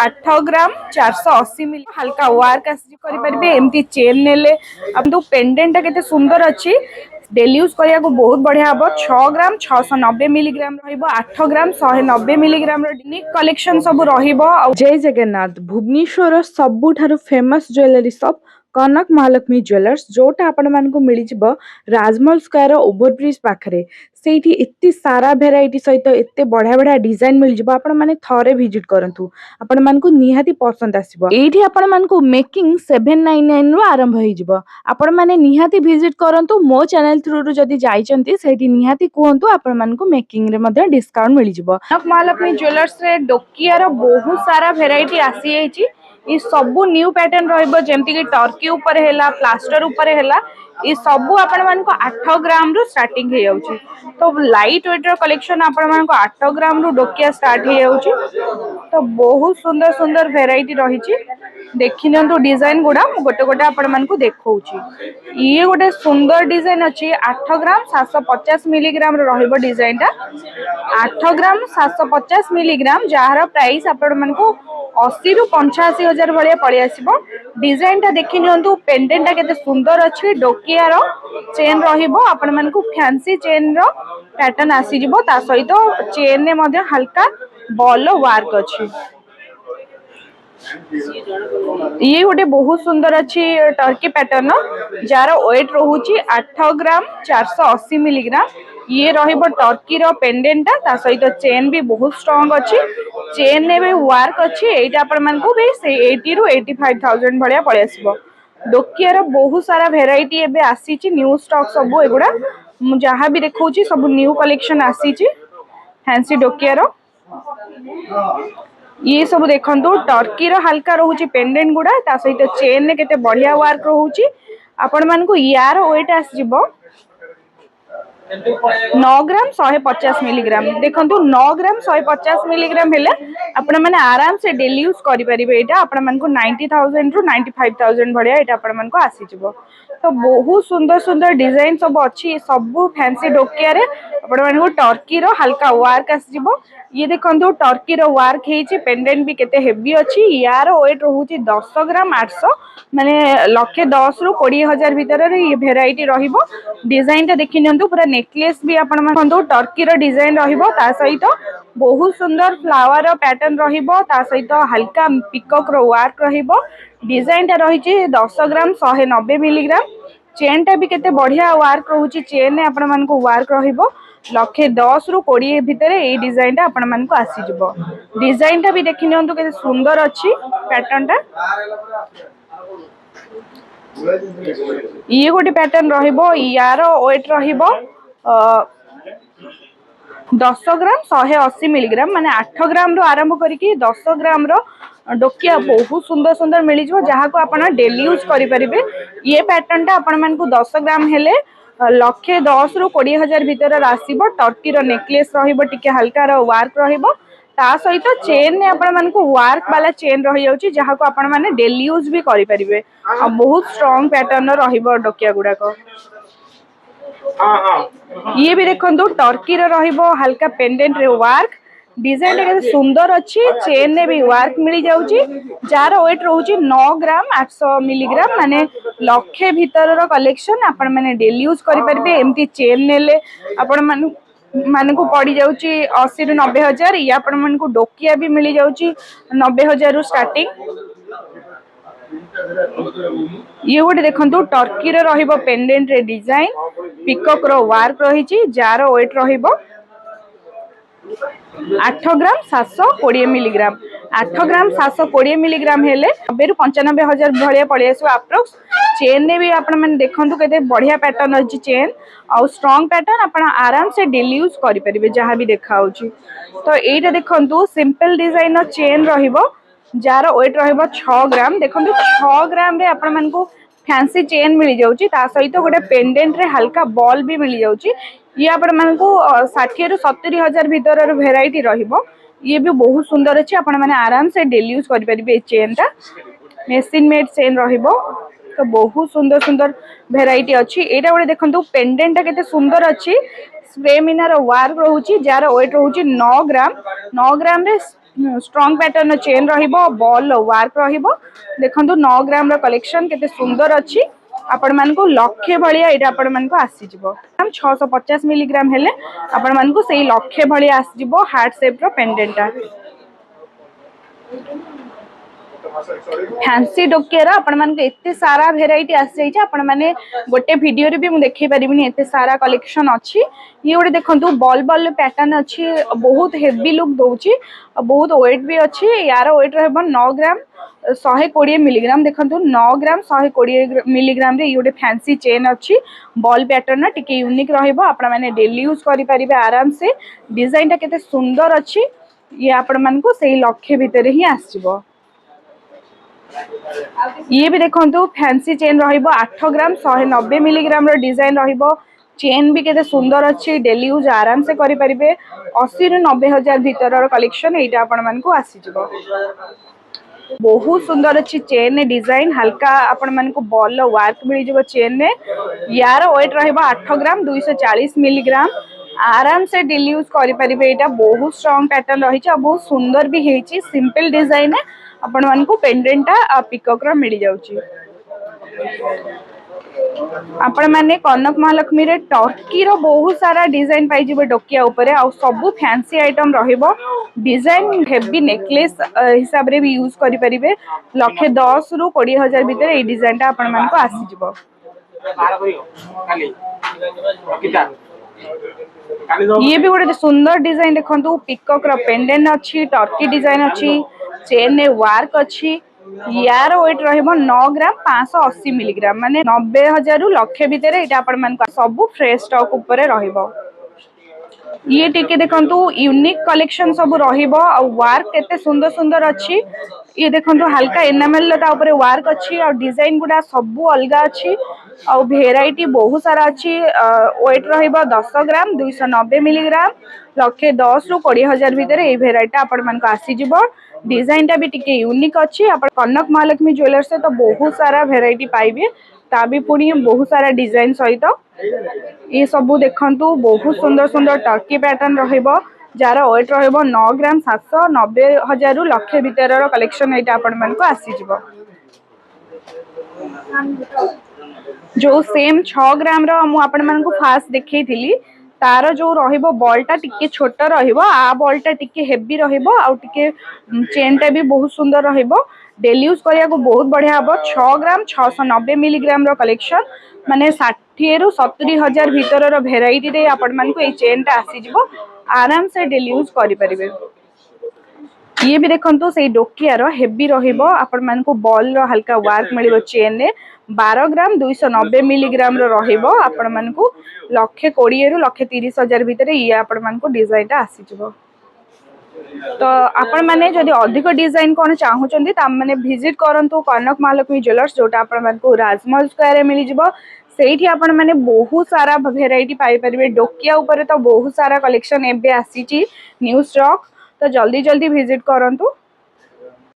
8 ग्राम 480 मिली हल्का वार्क एमती चेन नेले पेंडेंट केते सुंदर अच्छी डेली यूज करिया को बहुत बढ़िया हम 6 ग्राम 690 मिलीग्राम रहिबो 8 ग्राम 190 मिलीग्राम यूनिक कलेक्शन सब रहिबो। जय जगन्नाथ भुवनेश्वर सबुठारु famous jewellery shop Kanak Mahalakshmi jewellers जोटा आपण मानकु मिली जिवो राजमहल स्क्वायर ओवरब्रिज पाखरे सेठी एत्ते सारा भेराइटी सहित एत्ते बढ़िया बढ़िया डिजाइन मिल जिवो आपण माने थरे विजिट करंतु आपण मानकु निहाती पसंद आसीबो। एठी आपण मानकु मेकिंग 799 रु आरंभ होई जिवो आपण माने निहाती विजिट करंतु मो चैनल थ्रू रु जदी जाइचंती सेठी निहाती कहंतु आपण मानकु मेकिंग रे मध्ये डिस्काउंट मिल जिवो। कनक महालक्ष्मी ज्वेलर्स रे डोकियार बहुत सारा भेराइटी आसी आइची ये सबू न्यू पैटर्न रहिबो जेमती कि टर्की ऊपर हैला प्लास्टर ऊपर हैला ये सबू आपण मानको 8 ग्राम रु स्टार्टिंग हे जाउची तो लाइट वेट रो कलेक्शन आपण मानको 8 ग्राम रु डोकिया स्टार्ट हे जाउची तो बहुत सुंदर सुंदर वेराइटी रहिची देखिनंतु डिजाइन गुडा गोटे गोटे आपण मानको देखौची ये गोटे सुंदर डिजाइन अछि 8 ग्राम 750 मिलीग्राम रो रहिबो डिजाइन टा 8 ग्राम 750 मिलीग्राम जार प्राइस आपण मानको 80 रु 85 हजार भाया पड़े आसो डिजाइन टा देखि नियंतु पेंडेंट टा केते सुंदर अच्छी डोकिया रो चेन रहिबो आपण मानकु फैंसी चेन रो पैटर्न आसी जिवो ता सहित चेन ने मध्ये हल्का बॉल वर्क अछि ये गोटे बहुत सुंदर अच्छी टर्की पैटर्न जार वेट रहूची 8 ग्राम 480 मिलीग्राम ये रहिबो टर्की रो पेंडेंट ता सहित चेन भी बहुत स्ट्रांग अच्छी चेन ने भी वर्क अच्छी एटा आपण मानकु भी से 80 रु 85000 भलिया पळे आसीबो। डोकिया रो बहुत सारा वेराइटी एबे आसीची न्यू स्टॉक सब एगुडा मु जहा भी देखौची सब न्यू कलेक्शन आसीची फैंसी डोकिया रो ये सब देखंतु टर्की रो हल्का रहूची पेंडेंट गुडा ता सहित चेन ने केते बढ़िया वर्क रहूची आपण मानकु यार वेट आस जिवो 9 ग्राम 150 मिलीग्राम देखंतु 9 ग्राम 150 मिलीग्राम हेले आपण माने आराम से डेली यूज करि परिबे एटा आपण मानकु 90000 रु 95000 भलिया एटा आपण मानकु आसी जिवो तो बहुत सुंदर सुंदर डिजाइन सब अच्छी सब फैंसी डोकिया रे आपण मानकु टर्की रो हल्का वर्क आसी जिवो ये देखंतु टर्की रो वर्क हेची पेंडेंट भी केते हेवी अछि यार वेट रहूची 10 ग्राम 800 माने लक्षे 10 रु 20000 भीतर रे ये वेराइटी रहिबो डिजाइन ता देखि नियंतु पूरा नेकलेस भी आपण मानकु टर्की रो डिजाइन रहिबो ता सहित बहुत सुंदर फ्लावर रो पैटर्न रहिबो ता सहित हल्का पिकॉक रो वर्क रहिबो डिजाइन ता रहिची 10 ग्राम 190 मिलीग्राम चेन टा भी केते बढ़िया वर्क रहूची चेन ने आपण मानकु वर्क रहिबो लक्षे 10 रु 20 भीतर ए डिजाइन टा आपण मानकु आसी जिवो डिजाइन टा भी देखि नियंतु केते सुंदर अछि पैटर्न टा ये गोटे पैटर्न रहिबो यार वेट रहिबो 10 ग्राम 180 मिलीग्राम माने 8 ग्राम रो आरंभ करिकी 10 ग्राम रो डोकिया बहुत सुंदर सुंदर मिली जिवो जहा को आपण डेली यूज करि परिबे ये पैटर्न टा आपण मानकु 10 ग्राम हेले लक्षे 10 रु 20000 भीतर आसीबो टर्की रो नेकलेस रहिबो टिके हल्का रो वर्क रहिबो ता सहित चेन ने आपण मानकु वर्क वाला चेन रहि जाउची जहा को आपण माने डेली यूज भी करि परिबे आ बहुत स्ट्रांग पैटर्न रहिबो डोकिया गुडा को ये भी देखंतु टर्की रो रहिबो हल्का पेंडेंट रे वर्क डिजाइन केते सुंदर अछि चेन ने भी वर्क मिली जाउची जार वेट रहउची 9 ग्राम 800 मिलीग्राम माने लक्षे भीतर रो कलेक्शन आपण माने डेली यूज करि परिबे एमती चेन नेले आपण मानकु पड़ी जाउची 80 रु 90 हजार या आपण मानकु डोकिया भी मिली जाउची 90 हजार रु स्टार्टिंग ये गोटे देखंतु टर्की रो रहिबो पेंडेंट रे डिजाइन पिकॉक रो वर्क रहिची जार वेट रहिबो 8 ग्राम 720 मिलीग्राम 8 ग्राम 720 मिलीग्राम हेले 90 रु 95 हजार भलिया पड़े आसो अप्रोक्स चेन ने भी आपण माने देखंतु केते बढ़िया पैटर्न अछि चेन और स्ट्रांग पैटर्न आपण आराम से डेली यूज करि परिबे जहा भी देखाउची तो एटा देखंतु सिंपल डिजाइन रो चेन रहिबो जार वेट रहिबो 6 ग्राम देखंतु 6 ग्राम रे आपण मानकु फैंसी चेन मिली जाउची ता सहित गोटे पेंडेंट रे हल्का बॉल भी मिली जाउची ये आपण मानकु 60 रु 70 हजार भीतर वेराइटी रहिबो ये भी बहुत सुंदर अछि आपण माने आराम से डेली यूज करि परिबे चेन ता मशीन मेड चेन रहिबो तो बहुत सुंदर सुंदर वेराइटी अछि एटा गोटे देखंतु पेंडेंट ता केते सुंदर अछि स्प्रे मीनार वार्क रहउची जार वेट रहउची 9 ग्राम रे स्ट्रॉन्ग पैटर्न चेन रहिबो बॉल वर्क रहिबो देखंतु 9 ग्राम रो कलेक्शन केते सुंदर अछि आपण मान को लक्षे भलिया एटा आपण मान को आसी जिवो 650 मिलीग्राम हेले आपण मान को सेही लक्षे भलिया आसी जिवो हार्ट शेप रो पेंडेंटा फैंसी डोकियर आपण मान के एते सारा वेराइटी आसी जाई छै आपण माने गोटे वीडियो रे भी मु देखै परिबिनी एते सारा कलेक्शन अछि ये ओडे देखंतु बॉल बॉल पैटर्न अछि बहुत हेवी लुक दोउची बहुत वेट भी अछि यार वेट रहबो 9 ग्राम 120 मिलीग्राम देखंतु 9 ग्राम 120 मिलीग्राम रे ये फैंसी चेन अछि बॉल पैटर्न टिके यूनिक रहइबो आपण माने डेली यूज करि परिबे आराम से डिजाइन ता केते सुंदर अछि ये आपण मान को सेही लक्ष्य भीतर ही आसीबो ये भी देखो फैंसी चेन रहिबो 8 ग्राम 190 मिलीग्राम रो डिजाइन रहिबो चेन भी केते सुंदर अछि डेली यूज आराम से करि परिबे 80 ରୁ 90 हजार भीतर रो कलेक्शन एटा आपण मान को आसी जिवो बहुत सुंदर अच्छी चेन डिजाइन हल्का आपण मान को बॉल वर्क मिल जिवो चेन ने यार वेट रहइबो 8 ग्राम 240 मिलीग्राम आराम से डेली यूज करि परिबे एटा बहुत स्ट्रांग पैटर्न रही छै बहुत सुंदर भी हेची सिंपल डिजाइन है आपण मान को पेंडेंटा पिकॉक रो मिल जाउची आपण माने कनक महालक्ष्मी रे टर्की रो बहुत सारा डिजाइन पाई जिवो डोकिया ऊपर आ सब फैंसी आइटम रहिबो डिजाइन हेवी नेकलेस हिसाब रे भी यूज करि परिबे 110 ରୁ 20 हजार भीतर ए डिजाइन ता आपण मान को आसी जिवो ये भी गोटे सुंदर डिजाइन देखंतु पिकॉक रो पेंडेंट अछि टर्की डिजाइन अछि चेन ने वर्क अछि यार वेट रहइबो 9 ग्राम 580 मिलीग्राम माने 90,000 ରୁ लक्षे भीतर एटा आपण मान को सब फ्रेश स्टॉक ऊपर रहिबो ये टिके देखंतु यूनिक कलेक्शन सब रहिबो आ वर्क केते सुंदर सुंदर अछि ये देखंतु हल्का एनामेल ता ऊपर वर्क अछि और डिजाइन गुडा सब अलगा अछि और वेराइटी बहुत सारा अछि वेट रहिबो 10 ग्राम 290 मिलीग्राम लक्षे 10 ରୁ 20,000 भीतर ए वेराइटी आपण मान को आसी जिवो डिजाइन ता भी टिके यूनिक अछि आपण कनक महालक्ष्मी ज्वेलर्स से तो बहुत सारा वेराइटी पाइबे ता भी पुनी बहुत सारा डिजाइन सहित ये सब देखंतु बहुत सुंदर सुंदर टर्की पैटर्न रहिबो जार वेट रहिबो 9 ग्राम 790,000 ରୁ लक्षे भीतर रो कलेक्शन एटा आपण मान को आसी जिवो जो सेम 6 ग्राम रो मु आपण मान को फास्ट देखै थिली तार जो रहिबो बॉल टा टिके छोटा रहिबो आ बॉल टा टिके हेवी रहिबो आ टिके चेन टा भी बहुत सुंदर रहिबो डेली यूज करिया को बहुत बढ़िया हबो 6 ग्राम 690 मिलीग्राम रो कलेक्शन माने 60 ରୁ 70 हजार भीतर रो वेराइटी रे आपण मान को ए चेन टा आसी जिवो आराम से डेली यूज करि परिबे ये भी देखंतु से डोकिया रो हेवी रहिबो आपण मान को बॉल रो हल्का वर्क मिलिबो चेन ने 12 ग्राम 290 मिलीग्राम रो रहिबो आपण मान को 120 ରୁ 130 हजार भीतर ये आपण मान को डिजाइन ता आसी जिवो तो आपण माने जदि अधिक डिजाइन कोन चाहू चंदी ता माने विजिट करंतु कनक महालक्ष्मी ज्वेलर्स जोटा आपण मान को राजमहल स्क्वायर रे मिली जिवो सेठी आपण माने बहुत सारा वेराइटी पाई परिबे डोकिया ऊपर तो बहुत सारा कलेक्शन एबे आसी ची न्यू स्टॉक तो जल्दी जल्दी विजिट करंतु